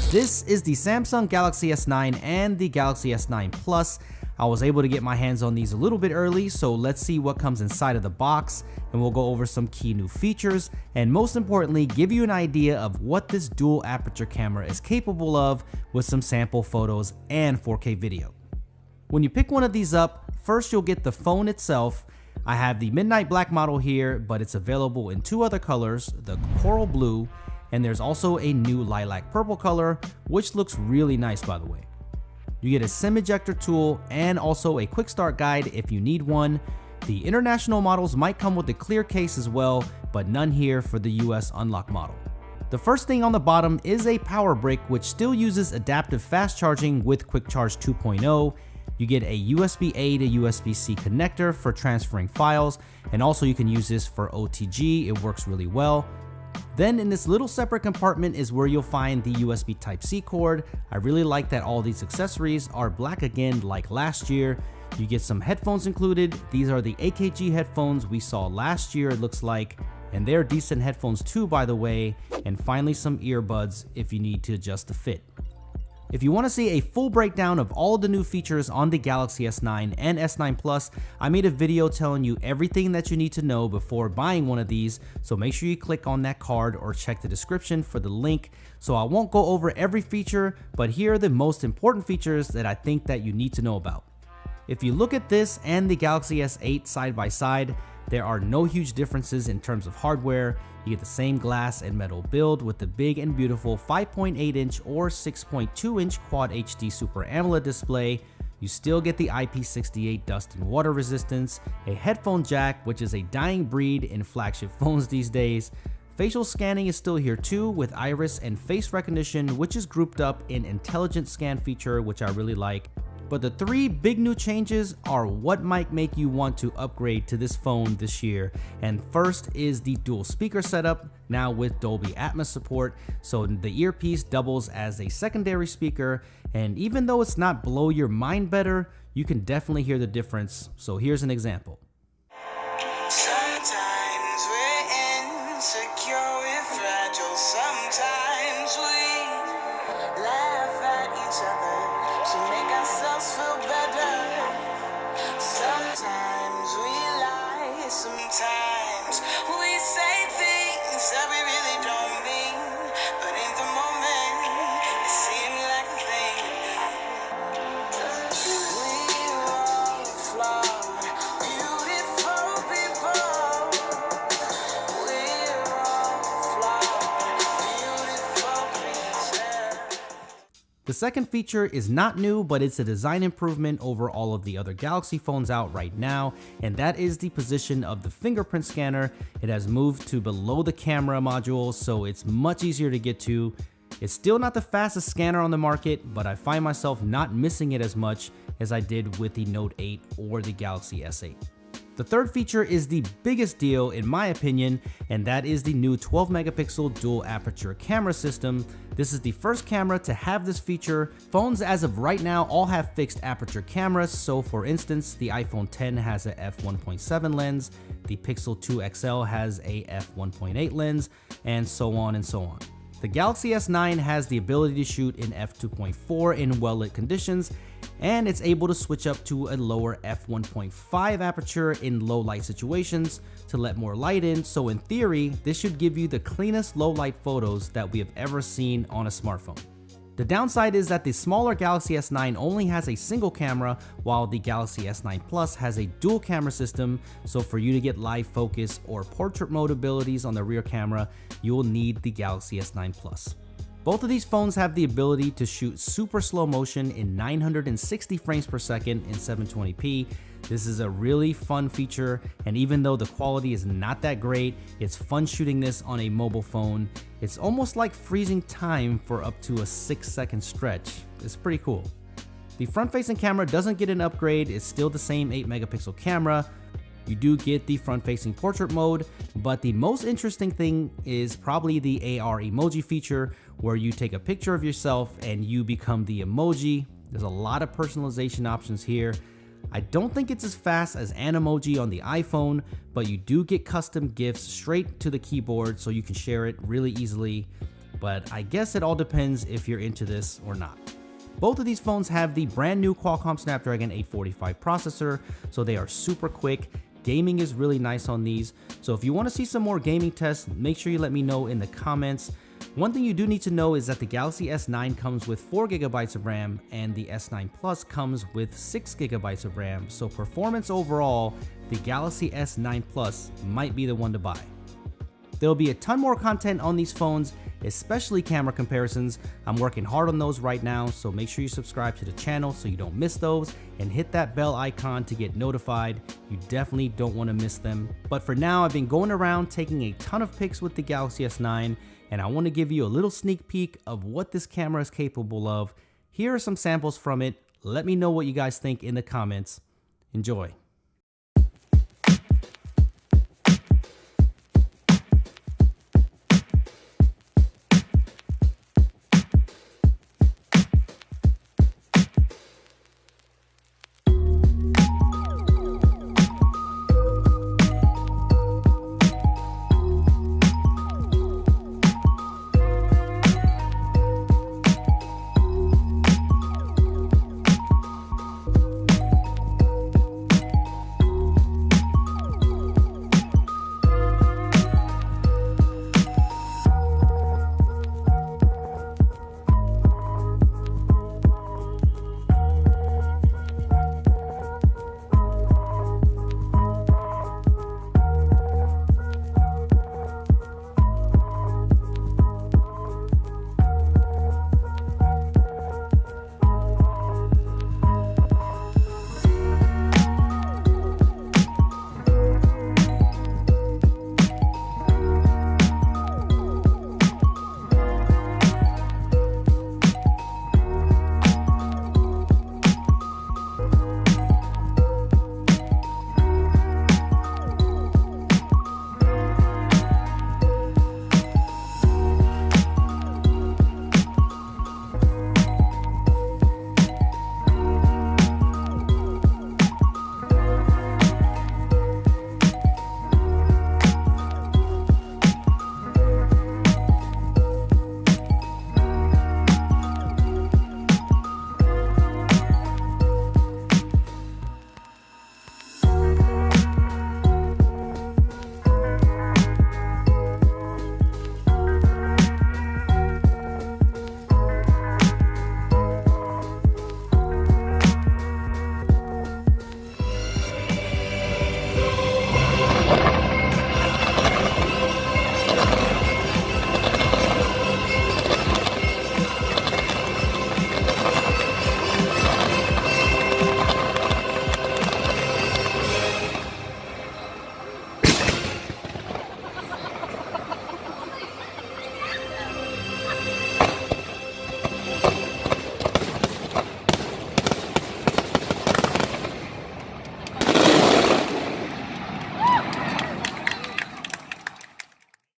This is the Samsung Galaxy S9 and the Galaxy S9 Plus. I was able to get my hands on these a little bit early, so let's see what comes inside of the box, and we'll go over some key new features, and most importantly, give you an idea of what this dual aperture camera is capable of with some sample photos and 4K video. When you pick one of these up, first you'll get the phone itself. I have the Midnight Black model here, but it's available in two other colors, the Coral Blue, and there's also a new Lilac Purple color, which looks really nice by the way. You get a SIM ejector tool and also a quick start guide if you need one. The international models might come with a clear case as well, but none here for the US unlock model. The first thing on the bottom is a power brick, which still uses adaptive fast charging with Quick Charge 2.0. You get a USB-A to USB-C connector for transferring files, and also you can use this for OTG, it works really well. Then in this little separate compartment is where you'll find the USB Type-C cord. I really like that all these accessories are black again like last year. You get some headphones included. These are the AKG headphones we saw last year, it looks like, and they're decent headphones too by the way, and finally some earbuds if you need to adjust the fit. If you want to see a full breakdown of all the new features on the Galaxy S9 and S9 Plus, I made a video telling you everything that you need to know before buying one of these, so make sure you click on that card or check the description for the link. So I won't go over every feature, but here are the most important features that I think that you need to know about. If you look at this and the Galaxy S8 side by side, there are no huge differences in terms of hardware. You get the same glass and metal build with the big and beautiful 5.8 inch or 6.2 inch Quad HD Super AMOLED display. You still get the IP68 dust and water resistance, a headphone jack, which is a dying breed in flagship phones these days. Facial scanning is still here too, with iris and face recognition, which is grouped up in intelligent scan feature, which I really like. But the three big new changes are what might make you want to upgrade to this phone this year. And first is the dual speaker setup, now with Dolby Atmos support. So the earpiece doubles as a secondary speaker, and even though it's not blow your mind better, you can definitely hear the difference. So here's an example. Sometimes we're insecure, we're fragile, sometimes we laugh at each other to make ourselves feel better. Sometimes we lie, sometimes we say things that we really don't mean, but in the moment it seems like a thing to do. We're all flawed, beautiful people. We're all flawed, beautiful creatures. The second feature is not new, but it's a design improvement over all of the other Galaxy phones out right now, and that is the position of the fingerprint scanner. It has moved to below the camera module, so it's much easier to get to. It's still not the fastest scanner on the market, but I find myself not missing it as much as I did with the Note 8 or the Galaxy S8. The third feature is the biggest deal in my opinion, and that is the new 12 megapixel dual aperture camera system. This is the first camera to have this feature. Phones as of right now all have fixed aperture cameras, so for instance, the iPhone X has a f1.7 lens, the Pixel 2 XL has a f1.8 lens, and so on and so on. The Galaxy S9 has the ability to shoot in f2.4 in well-lit conditions, and it's able to switch up to a lower f1.5 aperture in low light situations to let more light in, so in theory, this should give you the cleanest low light photos that we have ever seen on a smartphone. The downside is that the smaller Galaxy S9 only has a single camera, while the Galaxy S9 Plus has a dual camera system, so for you to get live focus or portrait mode abilities on the rear camera, you will need the Galaxy S9 Plus. Both of these phones have the ability to shoot super slow motion in 960 frames per second in 720p. This is a really fun feature, and even though the quality is not that great, it's fun shooting this on a mobile phone. It's almost like freezing time for up to a 6-second stretch. It's pretty cool. The front-facing camera doesn't get an upgrade, it's still the same 8 megapixel camera. You do get the front-facing portrait mode, but the most interesting thing is probably the AR emoji feature, where you take a picture of yourself and you become the emoji. There's a lot of personalization options here. I don't think it's as fast as Animoji on the iPhone, but you do get custom GIFs straight to the keyboard so you can share it really easily. but I guess it all depends if you're into this or not. Both of these phones have the brand new Qualcomm Snapdragon 845 processor, so they are super quick. Gaming is really nice on these, so if you want to see some more gaming tests, make sure you let me know in the comments. One thing you do need to know is that the Galaxy S9 comes with 4GB of RAM and the S9 Plus comes with 6GB of RAM, so performance overall, the Galaxy S9 Plus might be the one to buy. There will be a ton more content on these phones, especially camera comparisons. I'm working hard on those right now, so make sure you subscribe to the channel so you don't miss those and hit that bell icon to get notified. You definitely don't want to miss them. But for now, I've been going around taking a ton of pics with the Galaxy S9, and I want to give you a little sneak peek of what this camera is capable of. Here are some samples from it. Let me know what you guys think in the comments. Enjoy.